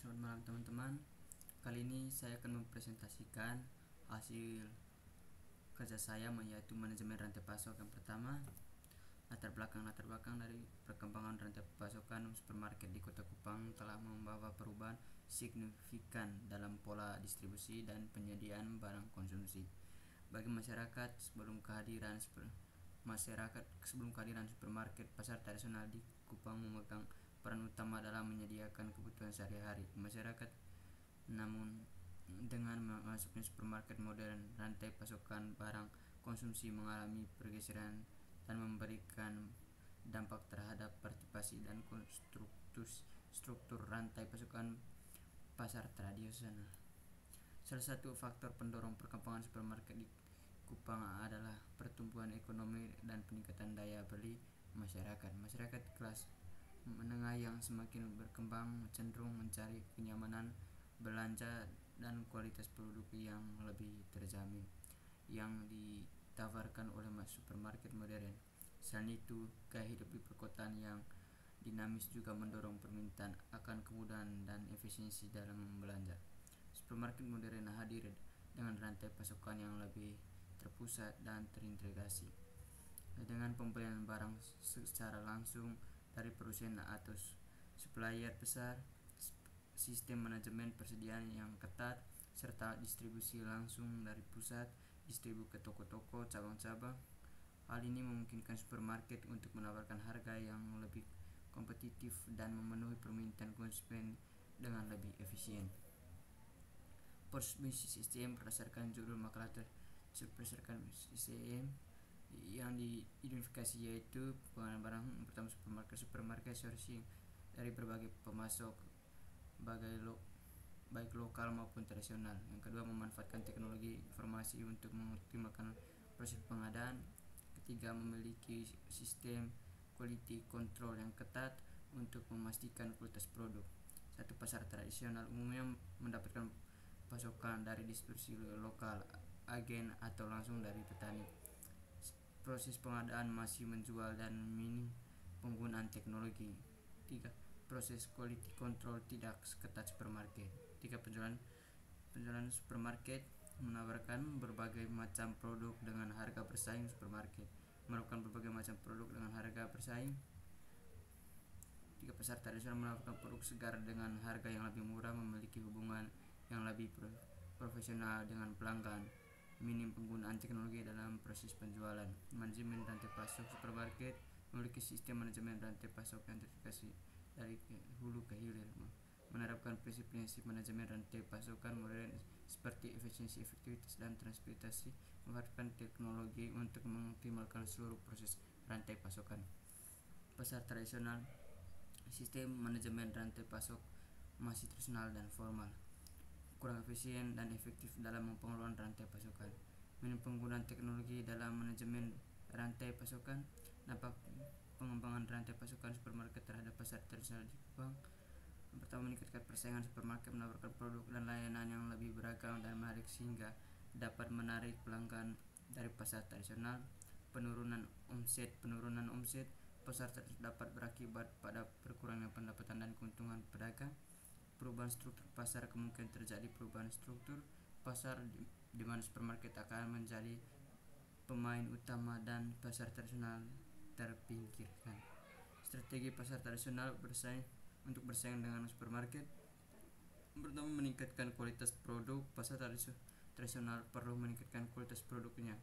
Selamat malam teman-teman. Kali ini saya akan mempresentasikan hasil kerja saya, yaitu manajemen rantai pasok. Yang pertama, latar belakang dari perkembangan rantai pasokan supermarket di Kota Kupang telah membawa perubahan signifikan dalam pola distribusi dan penyediaan barang konsumsi. Bagi sebelum kehadiran supermarket, pasar tradisional di Kupang memegang peran utama dalam menyediakan kebutuhan sehari-hari masyarakat. Namun dengan masuknya supermarket modern, rantai pasokan barang konsumsi mengalami pergeseran dan memberikan dampak terhadap partisipasi dan struktur rantai pasokan pasar tradisional. Salah satu faktor pendorong perkembangan supermarket di Kupang adalah pertumbuhan ekonomi dan peningkatan daya beli masyarakat. Masyarakat kelas menengah yang semakin berkembang cenderung mencari kenyamanan belanja dan kualitas produk yang lebih terjamin yang ditawarkan oleh supermarket modern. Selain itu, gaya hidup di perkotaan yang dinamis juga mendorong permintaan akan kemudahan dan efisiensi dalam belanja. Supermarket modern hadir dengan rantai pasokan yang lebih terpusat dan terintegrasi, dengan pembelian barang secara langsung dari perusahaan atau supplier besar, sistem manajemen persediaan yang ketat, serta distribusi langsung dari pusat distribusi ke toko-toko cabang-cabang. Hal ini memungkinkan supermarket untuk menawarkan harga yang lebih kompetitif dan memenuhi permintaan konsumen dengan lebih efisien. Post Business System berdasarkan judul makalah berdasarkan system yang diidentifikasi, yaitu pengenalan barang. Pertama, supermarket sourcing dari berbagai pemasok baik lokal maupun tradisional. Yang kedua, memanfaatkan teknologi informasi untuk mengoptimalkan proses pengadaan. Ketiga, memiliki sistem quality control yang ketat untuk memastikan kualitas produk. Satu, pasar tradisional umumnya mendapatkan pasokan dari distribusi lokal, agen atau langsung dari petani. Proses pengadaan masih menjual dan minim penggunaan teknologi. 3. Proses quality control tidak seketat supermarket. 3. Penjualan supermarket menawarkan berbagai macam produk dengan harga bersaing. Supermarket melakukan berbagai macam produk dengan harga bersaing. 3. Pasar tradisional menawarkan produk segar dengan harga yang lebih murah, memiliki hubungan yang lebih profesional dengan pelanggan, minim penggunaan teknologi dalam proses penjualan. Manajemen rantai pasok supermarket memiliki sistem manajemen rantai pasok yang terintegrasi dari hulu ke hilir, menerapkan prinsip-prinsip manajemen rantai pasokan modern seperti efisiensi, efektivitas, dan transparansi, memanfaatkan teknologi untuk mengoptimalkan seluruh proses rantai pasokan. Pasar tradisional, sistem manajemen rantai pasok masih tradisional dan formal, kurang efisien dan efektif dalam pengelolaan rantai pasokan. Minim penggunaan teknologi dalam manajemen rantai pasokan. Dampak pengembangan rantai pasokan supermarket terhadap pasar tradisional di Kupang. Yang pertama, meningkatkan persaingan. Supermarket menawarkan produk dan layanan yang lebih beragam dan menarik sehingga dapat menarik pelanggan dari pasar tradisional. Penurunan omset. Pasar dapat berakibat pada berkurangnya pendapatan dan keuntungan pedagang. Perubahan struktur pasar, kemungkinan terjadi perubahan struktur pasar di mana supermarket akan menjadi pemain utama dan pasar tradisional terpinggirkan. Strategi pasar tradisional untuk bersaing dengan supermarket. Pertama, meningkatkan kualitas produk. Pasar tradisional perlu meningkatkan kualitas produknya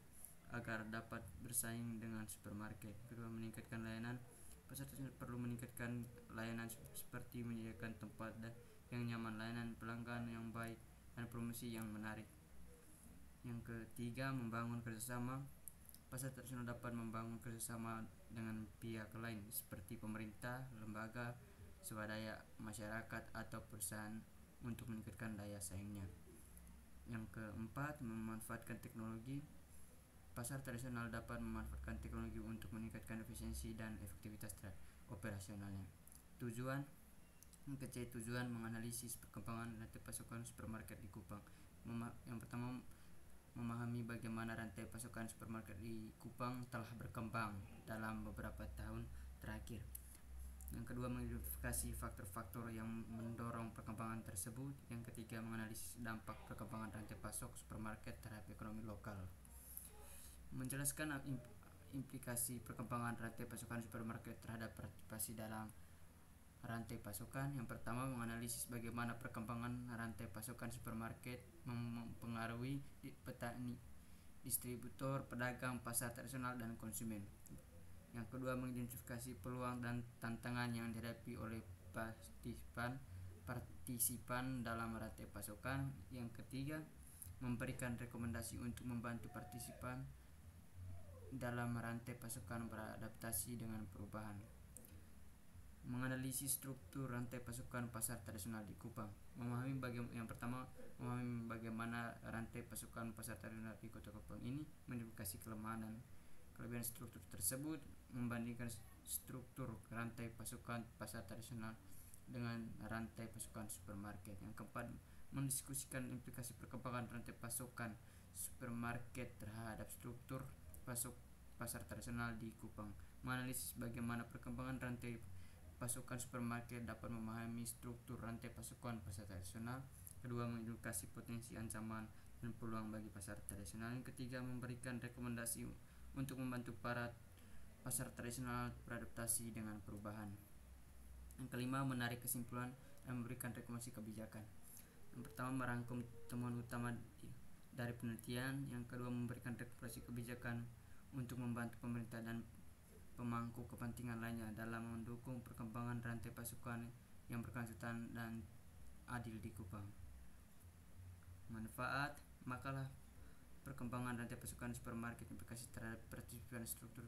agar dapat bersaing dengan supermarket. Kedua, meningkatkan layanan. Pasar tradisional perlu meningkatkan layanan seperti menyediakan tempat yang nyaman, layanan pelanggan yang baik, dan promosi yang menarik. Yang ketiga, membangun kerjasama. Pasar tradisional dapat membangun kerjasama dengan pihak lain seperti pemerintah, lembaga swadaya, masyarakat, atau perusahaan untuk meningkatkan daya saingnya. Yang keempat, memanfaatkan teknologi. Pasar tradisional dapat memanfaatkan teknologi untuk meningkatkan efisiensi dan efektivitas operasionalnya. Tujuan menganalisis perkembangan rantai pasokan supermarket di Kupang. Yang pertama, memahami bagaimana rantai pasokan supermarket di Kupang telah berkembang dalam beberapa tahun terakhir. Yang kedua, mengidentifikasi faktor-faktor yang mendorong perkembangan tersebut. Yang ketiga, menganalisis dampak perkembangan rantai pasok supermarket terhadap ekonomi lokal. Menjelaskan implikasi perkembangan rantai pasokan supermarket terhadap partisipasi dalam rantai pasokan. Yang pertama, menganalisis bagaimana perkembangan rantai pasokan supermarket mempengaruhi petani, distributor, pedagang, pasar tradisional, dan konsumen. Yang kedua, mengidentifikasi peluang dan tantangan yang dihadapi oleh partisipan dalam rantai pasokan. Yang ketiga, memberikan rekomendasi untuk membantu partisipan dalam rantai pasokan beradaptasi dengan perubahan. Menganalisis struktur rantai pasokan pasar tradisional di Kupang. Yang pertama, memahami bagaimana rantai pasokan pasar tradisional di Kota Kupang ini, mengidentifikasi kelemahan dan kelebihan struktur tersebut, membandingkan struktur rantai pasokan pasar tradisional dengan rantai pasokan supermarket. Yang keempat, mendiskusikan implikasi perkembangan rantai pasokan supermarket terhadap struktur pasar tradisional di Kupang. Menganalisis bagaimana perkembangan rantai pasokan supermarket dapat memahami struktur rantai pasokan pasar tradisional. Kedua, mengedukasi potensi ancaman dan peluang bagi pasar tradisional. Yang ketiga, memberikan rekomendasi untuk membantu para pasar tradisional beradaptasi dengan perubahan. Yang kelima, menarik kesimpulan dan memberikan rekomendasi kebijakan. Yang pertama, merangkum temuan utama dari penelitian. Yang kedua, memberikan rekomendasi kebijakan untuk membantu pemerintah dan pemangku kepentingan lainnya dalam mendukung perkembangan rantai pasokan yang berkelanjutan dan adil di Kupang. Manfaat makalah perkembangan rantai pasokan supermarket, implikasi terhadap partisipan struktur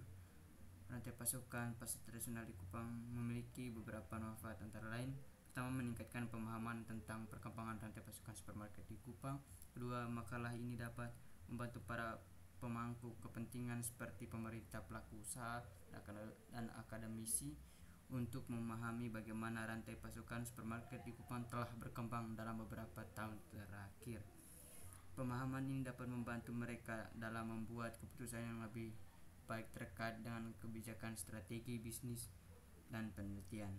rantai pasokan pasar tradisional di Kupang memiliki beberapa manfaat, antara lain: pertama, meningkatkan pemahaman tentang perkembangan rantai pasokan supermarket di Kupang. Kedua, makalah ini dapat membantu para pemangku kepentingan seperti pemerintah, pelaku usaha, dan akademisi untuk memahami bagaimana rantai pasokan supermarket di Kupang telah berkembang dalam beberapa tahun terakhir. Pemahaman ini dapat membantu mereka dalam membuat keputusan yang lebih baik terkait dengan kebijakan, strategi bisnis, dan penelitian.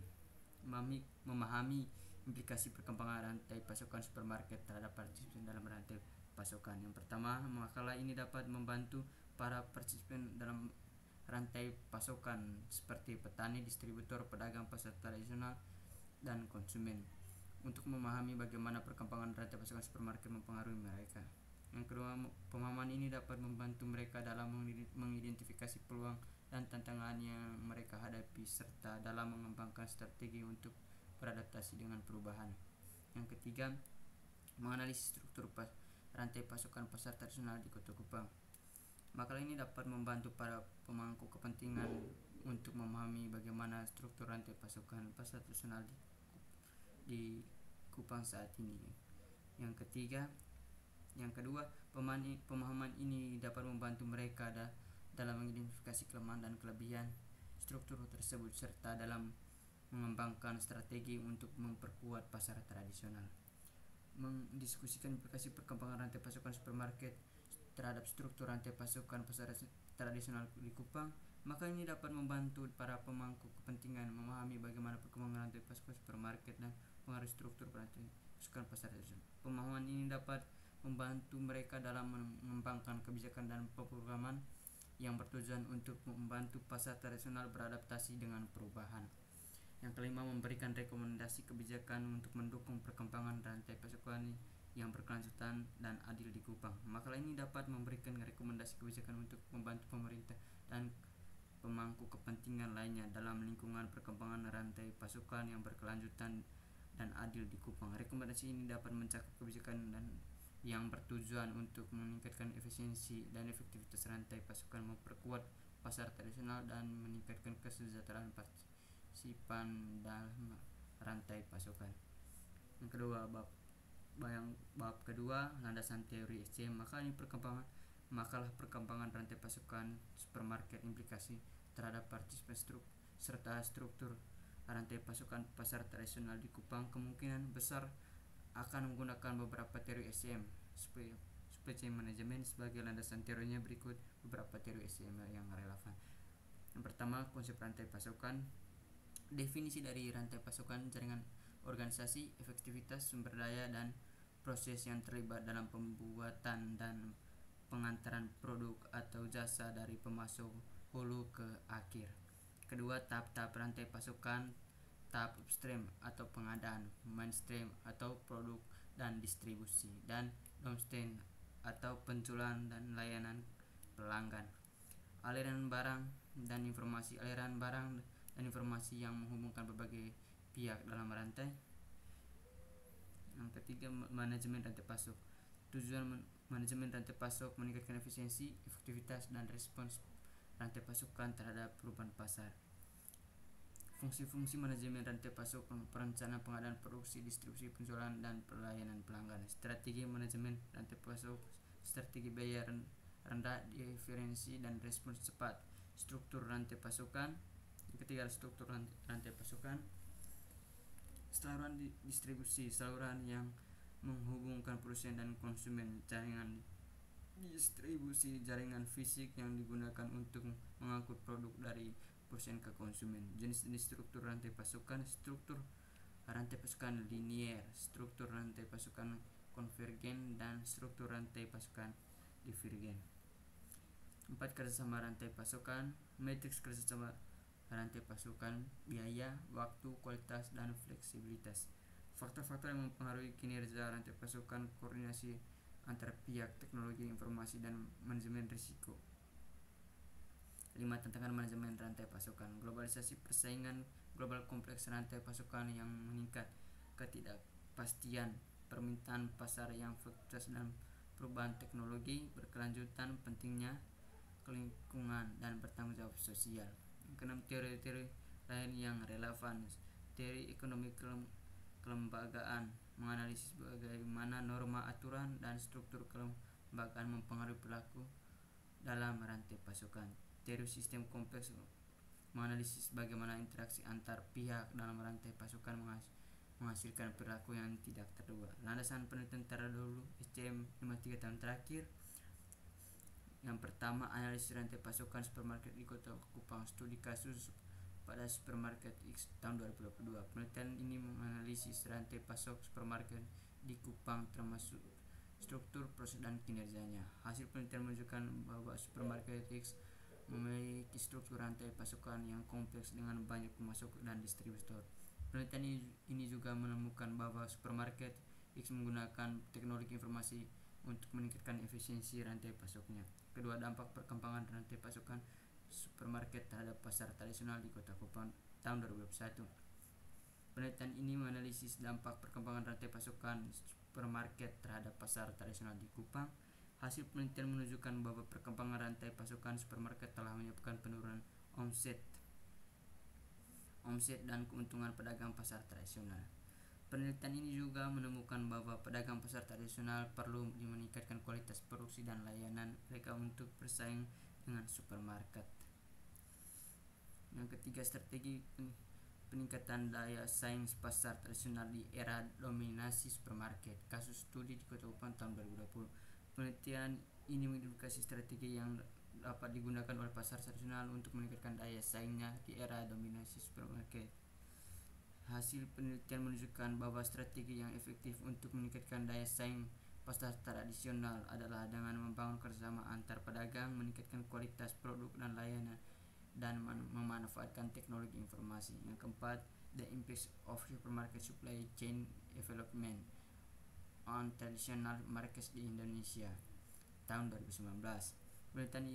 Memahami implikasi perkembangan rantai pasokan supermarket terhadap partisipan dalam rantai pasokan. Yang pertama, makalah ini dapat membantu para partisipan dalam rantai pasokan seperti petani, distributor, pedagang, pasar tradisional, dan konsumen untuk memahami bagaimana perkembangan rantai pasokan supermarket mempengaruhi mereka. Yang kedua, pemahaman ini dapat membantu mereka dalam mengidentifikasi peluang dan tantangan yang mereka hadapi serta dalam mengembangkan strategi untuk beradaptasi dengan perubahan. Yang ketiga, menganalisis struktur rantai pasokan pasar tradisional di Kota Kupang. Makalah ini dapat membantu para pemangku kepentingan untuk memahami bagaimana struktur rantai pasokan pasar tradisional di Kupang saat ini. Yang kedua, pemahaman ini dapat membantu mereka dalam mengidentifikasi kelemahan dan kelebihan struktur tersebut serta dalam mengembangkan strategi untuk memperkuat pasar tradisional. Mendiskusikan implikasi perkembangan rantai pasokan supermarket terhadap struktur rantai pasokan pasar tradisional di Kupang. Maka ini dapat membantu para pemangku kepentingan memahami bagaimana perkembangan rantai pasokan supermarket dan pengaruh struktur rantai pasokan pasar tradisional. Pemahaman ini dapat membantu mereka dalam mengembangkan kebijakan dan pemrograman yang bertujuan untuk membantu pasar tradisional beradaptasi dengan perubahan. Yang kelima, memberikan rekomendasi kebijakan untuk mendukung perkembangan rantai pasokan yang berkelanjutan dan adil di Kupang. Makalah ini dapat memberikan rekomendasi kebijakan untuk membantu pemerintah dan pemangku kepentingan lainnya dalam lingkungan perkembangan rantai pasokan yang berkelanjutan dan adil di Kupang. Rekomendasi ini dapat mencakup kebijakan yang bertujuan untuk meningkatkan efisiensi dan efektivitas rantai pasokan, memperkuat pasar tradisional, dan meningkatkan kesejahteraan partisipan dalam rantai pasokan. Yang kedua, bab kedua, landasan teori SCM. Makalah perkembangan rantai pasokan supermarket, implikasi terhadap partisipan serta struktur rantai pasokan pasar tradisional di Kupang kemungkinan besar akan menggunakan beberapa teori SCM. Supply chain management sebagai landasan teorinya berikut beberapa teori SCM yang relevan. Yang pertama, konsep rantai pasokan. Definisi dari rantai pasokan: jaringan organisasi, efektivitas sumber daya, dan proses yang terlibat dalam pembuatan dan pengantaran produk atau jasa dari pemasok hulu ke akhir. Kedua, tahap-tahap rantai pasokan: tahap upstream atau pengadaan, mainstream atau produk dan distribusi, dan downstream atau penjualan dan layanan pelanggan. Aliran barang dan informasi: aliran barang dan informasi yang menghubungkan berbagai pihak dalam rantai. Yang ketiga, manajemen rantai pasok. Tujuan manajemen rantai pasok meningkatkan efisiensi, efektivitas, dan respons rantai pasokan terhadap perubahan pasar. Fungsi-fungsi manajemen rantai pasok: perencanaan, pengadaan, produksi, distribusi, penjualan, dan pelayanan pelanggan. Strategi manajemen rantai pasok: strategi biaya rendah, diferensi, dan respons cepat. Struktur rantai pasokan. Ketiga, struktur rantai pasokan: saluran distribusi, saluran yang menghubungkan produsen dan konsumen. Jaringan distribusi, jaringan fisik yang digunakan untuk mengangkut produk dari produsen ke konsumen. Jenis-jenis struktur rantai pasokan: struktur rantai pasokan linier, struktur rantai pasokan konvergen, dan struktur rantai pasokan divergen. 4. Kerjasama rantai pasokan. Matriks kerjasama rantai pasokan: biaya, waktu, kualitas, dan fleksibilitas. Faktor-faktor yang mempengaruhi kinerja rantai pasokan: koordinasi antar pihak, teknologi informasi, dan manajemen risiko. 5. Tantangan manajemen rantai pasokan. Globalisasi, persaingan global, kompleks rantai pasokan yang meningkat, ketidakpastian permintaan pasar yang fluktuatif, dan perubahan teknologi berkelanjutan. Pentingnya lingkungan dan bertanggung jawab sosial. 6. Teori-teori lain yang relevan. Teori ekonomi kelembagaan menganalisis bagaimana norma, aturan, dan struktur kelembagaan mempengaruhi perilaku dalam rantai pasokan. Teori sistem kompleks menganalisis bagaimana interaksi antar pihak dalam rantai pasokan menghasilkan perilaku yang tidak terduga. Landasan penelitian terdahulu SCM 53 tahun terakhir. Yang pertama, analisis rantai pasokan supermarket di Kota Kupang. Studi kasus pada supermarket X tahun 2022. Penelitian ini menganalisis rantai pasok supermarket di Kupang termasuk struktur, proses, dan kinerjanya. Hasil penelitian menunjukkan bahwa supermarket X memiliki struktur rantai pasokan yang kompleks dengan banyak pemasok dan distributor. Penelitian ini juga menemukan bahwa supermarket X menggunakan teknologi informasi untuk meningkatkan efisiensi rantai pasoknya. Kedua, dampak perkembangan rantai pasokan supermarket terhadap pasar tradisional di Kota Kupang tahun 2021. Penelitian ini menganalisis dampak perkembangan rantai pasokan supermarket terhadap pasar tradisional di Kupang. Hasil penelitian menunjukkan bahwa perkembangan rantai pasokan supermarket telah menyebabkan penurunan omset dan keuntungan pedagang pasar tradisional. Penelitian ini juga menemukan bahwa pedagang pasar tradisional perlu meningkatkan kualitas produksi dan layanan mereka untuk bersaing dengan supermarket. Yang ketiga, strategi peningkatan daya saing pasar tradisional di era dominasi supermarket. Kasus studi di Kota Kupang tahun 2020. Penelitian ini mengidentifikasi strategi yang dapat digunakan oleh pasar tradisional untuk meningkatkan daya saingnya di era dominasi supermarket. Hasil penelitian menunjukkan bahwa strategi yang efektif untuk meningkatkan daya saing pasar tradisional adalah dengan membangun kerjasama antar pedagang, meningkatkan kualitas produk dan layanan, dan memanfaatkan teknologi informasi. Yang keempat, the impact of supermarket supply chain development on traditional markets di Indonesia tahun 2019. Penelitian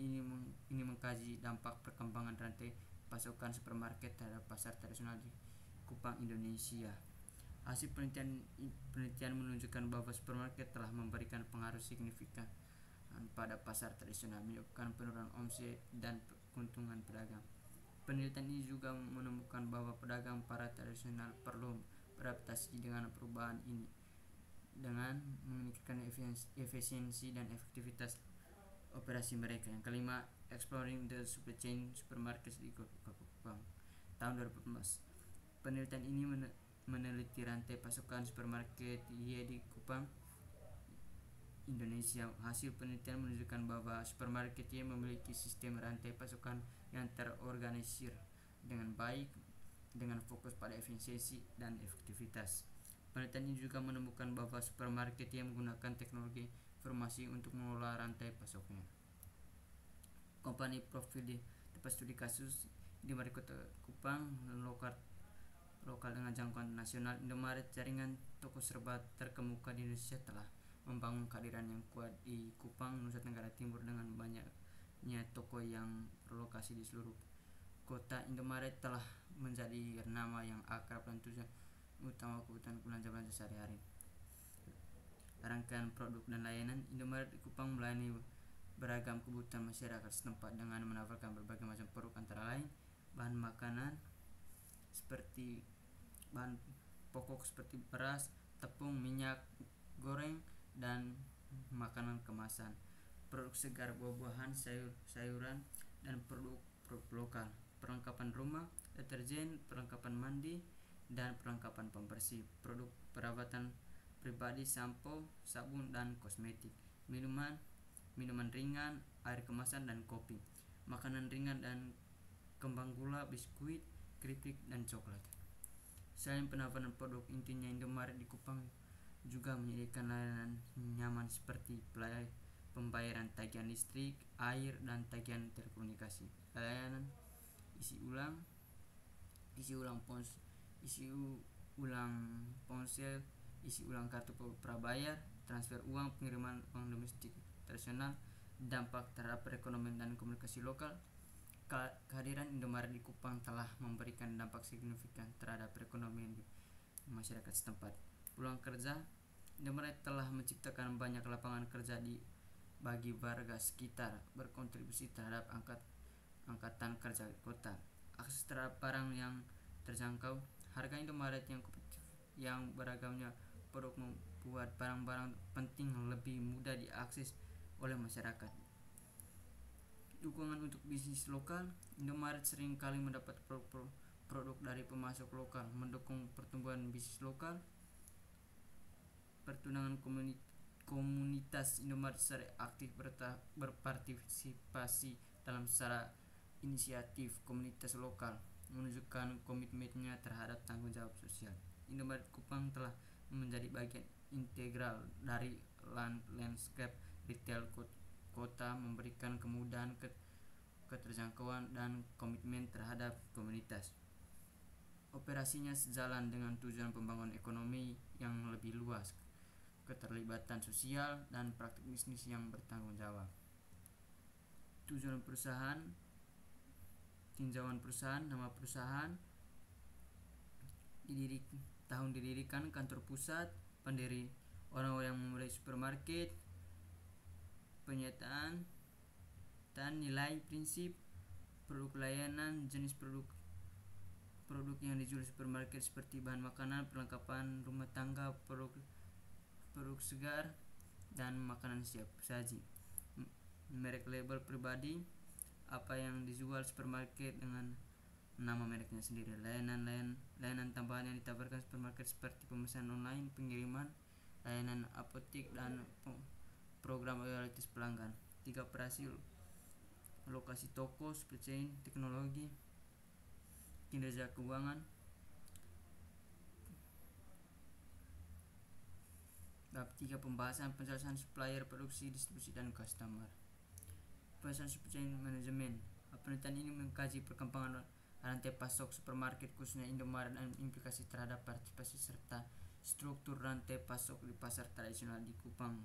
ini mengkaji dampak perkembangan rantai pasokan supermarket terhadap pasar tradisional di Kupang, Indonesia. Hasil penelitian menunjukkan bahwa supermarket telah memberikan pengaruh signifikan pada pasar tradisional, menyebabkan penurunan omset dan keuntungan pedagang. Penelitian ini juga menemukan bahwa pedagang para tradisional perlu beradaptasi dengan perubahan ini dengan meningkatkan efisiensi dan efektivitas operasi mereka. Yang kelima, exploring the supply chain supermarkets di Kupang tahun 2014. Penelitian ini meneliti rantai pasokan supermarket di Kupang, Indonesia. Hasil penelitian menunjukkan bahwa supermarket memiliki sistem rantai pasokan yang terorganisir dengan baik, dengan fokus pada efisiensi dan efektivitas. Penelitian ini juga menemukan bahwa supermarket yang menggunakan teknologi informasi untuk mengelola rantai pasoknya. Kompani profil di tempat studi kasus di Kota Kupang lokal dengan jangkauan nasional. Indomaret, jaringan toko serba terkemuka di Indonesia, telah membangun kehadiran yang kuat di Kupang, Nusa Tenggara Timur dengan banyaknya toko yang berlokasi di seluruh kota. Indomaret telah menjadi nama yang akrab dan tujuan utama kebutuhan belanja sehari-hari. Rangkaian produk dan layanan. Indomaret di Kupang melayani beragam kebutuhan masyarakat setempat dengan menawarkan berbagai macam produk, antara lain bahan makanan seperti bahan pokok seperti beras, tepung, minyak goreng, dan makanan kemasan, produk segar, buah-buahan, sayuran, dan produk lokal, perlengkapan rumah, deterjen, perlengkapan mandi, dan perlengkapan pembersih, produk perawatan pribadi, sampo, sabun, dan kosmetik, minuman ringan, air kemasan, dan kopi, makanan ringan dan kembang gula, biskuit, keripik, dan coklat. Selain penawaran produk intinya, Indomaret di Kupang juga menyediakan layanan nyaman seperti pembayaran tagihan listrik, air, dan tagihan telekomunikasi, layanan isi ulang ponsel, isi ulang kartu prabayar, transfer uang, pengiriman uang domestik tradisional. Dampak terhadap perekonomian dan komunikasi lokal. Kehadiran Indomaret di Kupang telah memberikan dampak signifikan terhadap perekonomian di masyarakat setempat. Peluang kerja. Indomaret telah menciptakan banyak lapangan kerja bagi warga sekitar, berkontribusi terhadap angkatan kerja kota. Akses terhadap barang yang terjangkau. Harga Indomaret yang kompetitif yang beragamnya produk membuat barang-barang penting lebih mudah diakses oleh masyarakat. Dukungan untuk bisnis lokal. Indomaret sering kali mendapat produk dari pemasok lokal, mendukung pertumbuhan bisnis lokal. Pertunahan komunitas. Indomaret secara aktif berpartisipasi dalam secara inisiatif komunitas lokal, menunjukkan komitmennya terhadap tanggung jawab sosial. Indomaret Kupang telah menjadi bagian integral dari landscape retail kota, memberikan kemudahan, keterjangkauan, dan komitmen terhadap komunitas. Operasinya sejalan dengan tujuan pembangunan ekonomi yang lebih luas, keterlibatan sosial, dan praktik bisnis yang bertanggung jawab. Tujuan perusahaan, tinjauan perusahaan. Nama perusahaan didirikan kantor pusat, pendiri orang-orang yang memulai supermarket, penyataan dan nilai, prinsip, produk, layanan, jenis produk yang dijual supermarket seperti bahan makanan, perlengkapan rumah tangga, produk segar, dan makanan siap saji. Merek label pribadi, apa yang dijual supermarket dengan nama mereknya sendiri. Layanan tambahan yang ditawarkan supermarket seperti pemesanan online, pengiriman, layanan apotek, dan program loyalitas pelanggan. 3. Operasi lokasi toko, supply chain, teknologi, kinerja keuangan. Bab 3. Pembahasan penjelasan supplier, produksi, distribusi, dan customer. Pembahasan supply chain management. Penelitian ini mengkaji perkembangan rantai pasok supermarket khususnya Indomaret dan implikasi terhadap partisipasi serta struktur rantai pasok di pasar tradisional di Kupang.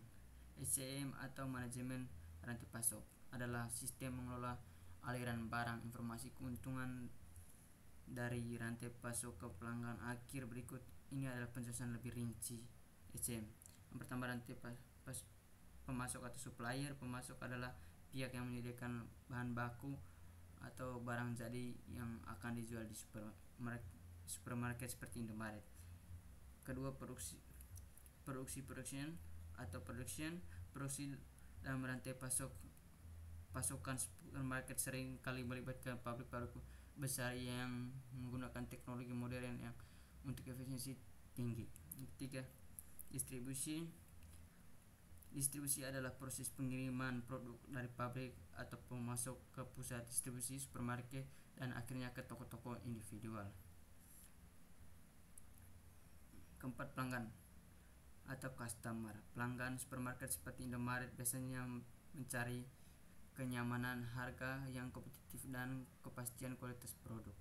SCM atau manajemen rantai pasok adalah sistem mengelola aliran barang, informasi, keuntungan dari rantai pasok ke pelanggan akhir. Berikut ini adalah penjelasan lebih rinci SCM. Yang pertama, rantai pemasok atau supplier. Pemasok adalah pihak yang menyediakan bahan baku atau barang jadi yang akan dijual di supermarket seperti Indomaret. Kedua, produksi dalam rantai pasokan supermarket sering kali melibatkan pabrik besar yang menggunakan teknologi modern yang untuk efisiensi tinggi. Ketiga, distribusi adalah proses pengiriman produk dari pabrik atau pemasok ke pusat distribusi supermarket dan akhirnya ke toko-toko individual. Keempat, pelanggan atau customer. Pelanggan supermarket seperti Indomaret biasanya mencari kenyamanan, harga yang kompetitif, dan kepastian kualitas produk.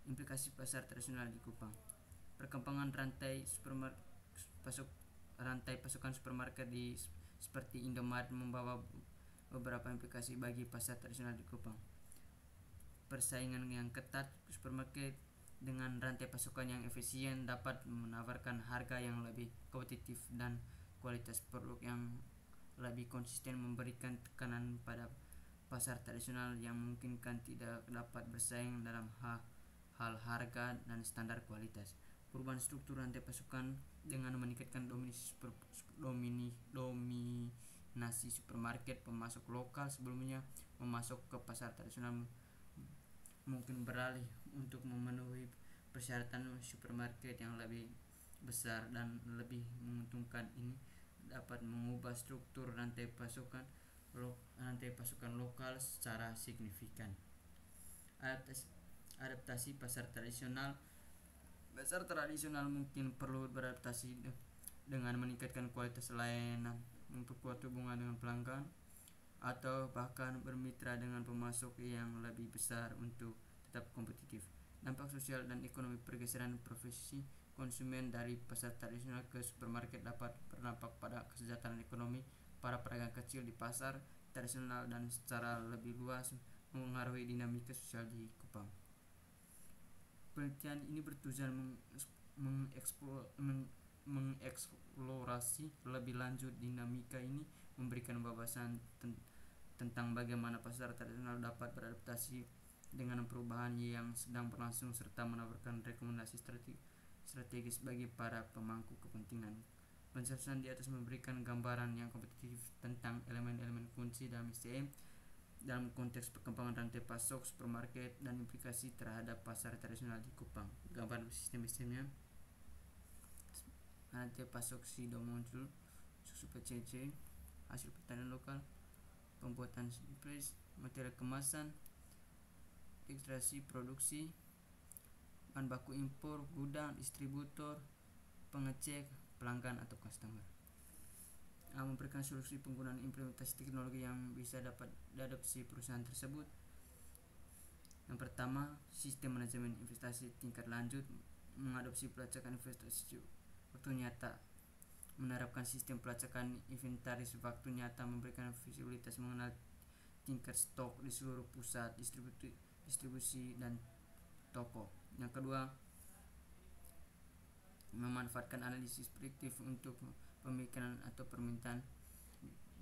Implikasi pasar tradisional di Kupang. Perkembangan rantai pasokan supermarket seperti Indomaret membawa beberapa implikasi bagi pasar tradisional di Kupang. Persaingan yang ketat, supermarket dengan rantai pasokan yang efisien dapat menawarkan harga yang lebih kompetitif dan kualitas produk yang lebih konsisten, memberikan tekanan pada pasar tradisional yang memungkinkan tidak dapat bersaing dalam hal harga dan standar kualitas. Perubahan struktur rantai pasokan dengan meningkatkan dominasi supermarket, pemasok lokal sebelumnya memasok ke pasar tradisional mungkin beralih untuk memenuhi persyaratan supermarket yang lebih besar dan lebih menguntungkan. Ini dapat mengubah struktur rantai pasokan lokal secara signifikan. Adaptasi pasar tradisional. Pasar tradisional mungkin perlu beradaptasi dengan meningkatkan kualitas layanan, memperkuat hubungan dengan pelanggan, atau bahkan bermitra dengan pemasok yang lebih besar untuk tetap kompetitif. Dampak sosial dan ekonomi. Pergeseran profesi konsumen dari pasar tradisional ke supermarket dapat berdampak pada kesejahteraan ekonomi para pedagang kecil di pasar tradisional dan secara lebih luas mengaruhi dinamika sosial di Kupang. Penelitian ini bertujuan mengeksplorasi lebih lanjut dinamika ini, memberikan wawasan tentang bagaimana pasar tradisional dapat beradaptasi dengan perubahan yang sedang berlangsung, serta menawarkan rekomendasi strategis bagi para pemangku kepentingan. Penjelasan di atas memberikan gambaran yang kompetitif tentang elemen-elemen kunci dalam SCM dalam konteks perkembangan rantai pasok supermarket dan implikasi terhadap pasar tradisional di Kupang. Gambaran sistem-sistemnya: rantai pasok Sido muncul, susu PCC, hasil pertanian lokal, pembuatan surprise, material kemasan, ekstraksi produksi, bahan baku impor, gudang, distributor, pengecek, pelanggan atau customer. Memberikan solusi penggunaan implementasi teknologi yang bisa dapat diadopsi perusahaan tersebut. Yang pertama, sistem manajemen investasi tingkat lanjut, mengadopsi pelacakan investasi waktu nyata, menerapkan sistem pelacakan inventaris waktu nyata, memberikan visibilitas mengenal tingkat stok di seluruh pusat distribusi dan toko. Yang kedua, memanfaatkan analisis prediktif untuk pemikiran atau permintaan.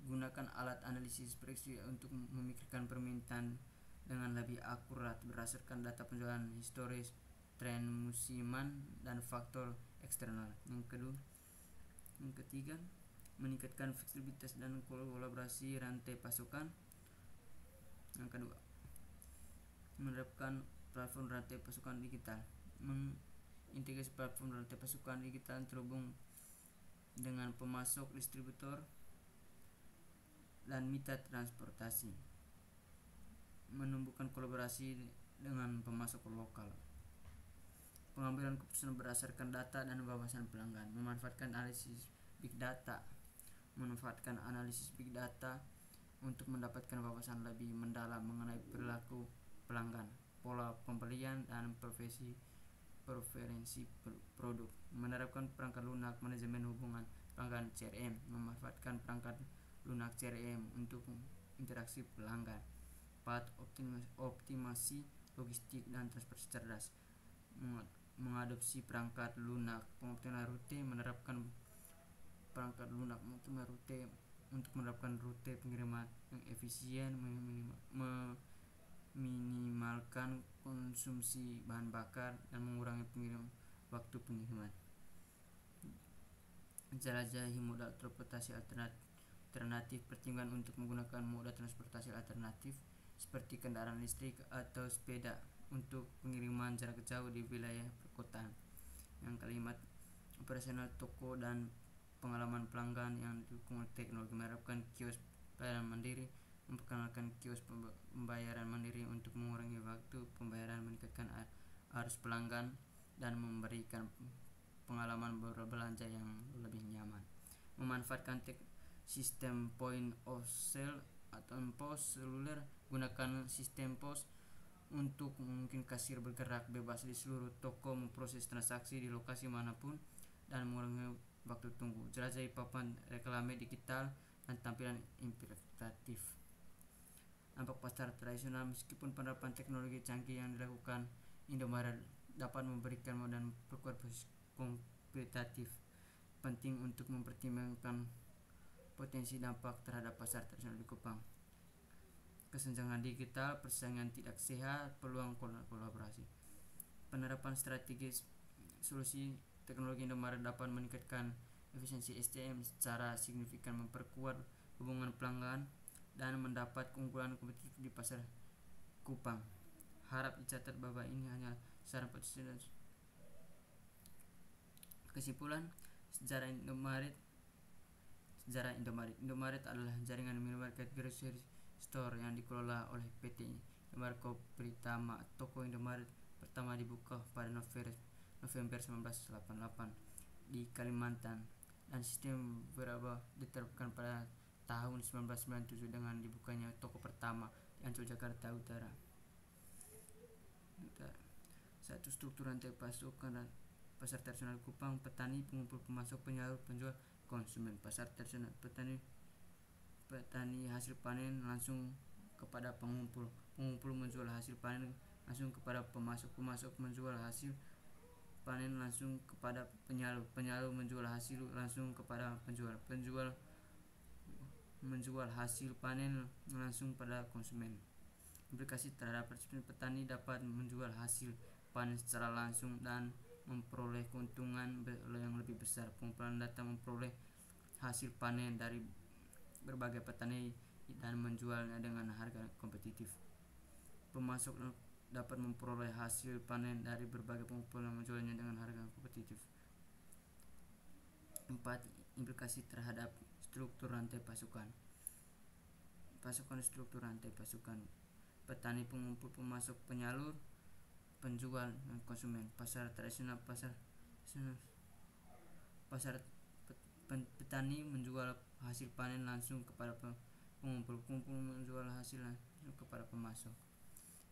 Gunakan alat analisis prediksi untuk memikirkan permintaan dengan lebih akurat berdasarkan data penjualan historis, tren musiman, dan faktor eksternal. Yang ketiga, meningkatkan fleksibilitas dan kolaborasi rantai pasokan. Yang kedua, menerapkan platform rantai pasokan digital, mengintegrasi platform rantai pasokan digital terhubung dengan pemasok, distributor, dan mitra transportasi, menumbuhkan kolaborasi dengan pemasok lokal. Pengambilan keputusan berdasarkan data dan wawasan pelanggan, memanfaatkan analisis big data untuk mendapatkan wawasan lebih mendalam mengenai perilaku pelanggan, pola pembelian, dan preferensi produk. Menerapkan perangkat lunak manajemen hubungan pelanggan CRM, memanfaatkan perangkat lunak CRM untuk interaksi pelanggan. 4. Optimasi logistik dan transportasi cerdas, mengadopsi perangkat lunak pengoptimalan rute, menerapkan perangkat lunak pengoptimalan rute untuk menerapkan rute pengiriman yang efisien, meminimalkan konsumsi bahan bakar, dan mengurangi waktu pengiriman. Jelajahi moda transportasi alternatif, pertimbangan untuk menggunakan moda transportasi alternatif seperti kendaraan listrik atau sepeda untuk pengiriman jarak jauh di wilayah perkotaan. Yang kelima, operasional toko dan pengalaman pelanggan yang didukung teknologi, menerapkan kios pelayanan mandiri, memperkenalkan kios pembayaran mandiri untuk mengurangi waktu pembayaran, meningkatkan arus pelanggan, dan memberikan pengalaman berbelanja yang lebih nyaman. Memanfaatkan sistem point of sale atau POS seluler. Gunakan sistem POS untuk mungkin kasir bergerak bebas di seluruh toko, memproses transaksi di lokasi manapun dan mengurangi waktu tunggu. Jelajahi papan reklame digital dan tampilan interaktif. Dampak pasar tradisional. Meskipun penerapan teknologi canggih yang dilakukan, Indomaret dapat memberikan modal perkuat kompetitif. Penting untuk mempertimbangkan potensi dampak terhadap pasar tradisional di Kupang. Kesenjangan digital, persaingan tidak sehat, peluang kolaborasi. Penerapan strategis solusi teknologi Indomaret dapat meningkatkan efisiensi SDM secara signifikan, memperkuat hubungan pelanggan, dan mendapat keunggulan kompetitif di pasar Kupang. Harap dicatat bahwa ini hanya saran potensial. Kesimpulan, sejarah Indomaret. Indomaret adalah jaringan minimarket grocery store yang dikelola oleh PT Indomaret Pritama. Toko Indomaret pertama dibuka pada November 1988 di Kalimantan, dan sistem berubah diterapkan pada tahun 1997 dengan dibukanya toko pertama di Ancol, Jakarta Utara. 1. Struktur rantai pasokan dan pasar tradisional Kupang. Petani, pengumpul, pemasok, penyalur, penjual, konsumen. Pasar tradisional. Petani hasil panen langsung kepada pengumpul. Pengumpul menjual hasil panen langsung kepada pemasok. Pemasok menjual hasil panen langsung kepada penyalur. Penyalur menjual hasil langsung kepada penjual. Penjual menjual hasil panen langsung pada konsumen. Implikasi terhadap petani dapat menjual hasil panen secara langsung dan memperoleh keuntungan yang lebih besar. Pengumpulan data memperoleh hasil panen dari berbagai petani dan menjualnya dengan harga kompetitif. Pemasok dapat memperoleh hasil panen dari berbagai pengumpulan dan menjualnya dengan harga kompetitif. 4. Implikasi terhadap struktur rantai pasukan. Struktur rantai pasukan. Petani, pengumpul, pemasok, penyalur, penjual, dan konsumen. Pasar tradisional. Petani menjual hasil panen langsung kepada pengumpul. Pengumpul menjual hasil langsung kepada pemasok.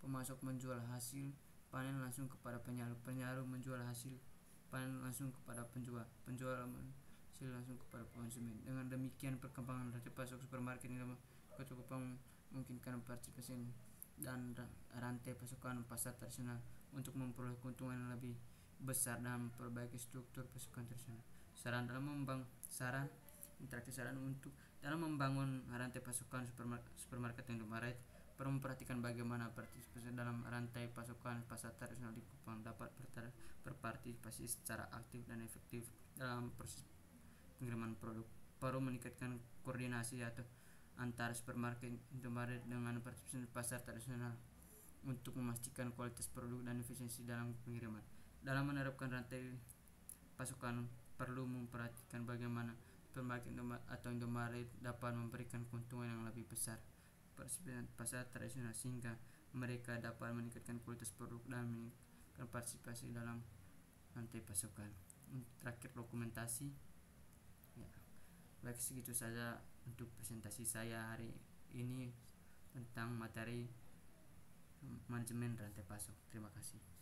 Pemasok menjual hasil panen langsung kepada penyalur. Penyalur menjual hasil panen langsung kepada penjual. Penjual hasil langsung kepada konsumen. Dengan demikian, perkembangan rantai pasok supermarket di Kota Kupang memungkinkan partisipasi dan rantai pasokan pasar tradisional untuk memperoleh keuntungan yang lebih besar dan memperbaiki struktur pasukan tradisional. Saran untuk dalam membangun rantai pasukan supermarket Indomaret, perlu memperhatikan bagaimana partisipasi dalam rantai pasokan pasar tradisional di Kupang dapat berpartisipasi secara aktif dan efektif dalam proses pengiriman produk. Perlu meningkatkan koordinasi antara supermarket Indomaret dengan partisipasi pasar tradisional untuk memastikan kualitas produk dan efisiensi dalam pengiriman. Dalam menerapkan rantai pasokan, perlu memperhatikan bagaimana supermarket atau Indomaret dapat memberikan keuntungan yang lebih besar partisipasi pasar tradisional, sehingga mereka dapat meningkatkan kualitas produk dan meningkatkan partisipasi dalam rantai pasokan. Terakhir, dokumentasi. Baik, segitu saja untuk presentasi saya hari ini tentang materi manajemen rantai pasok. Terima kasih.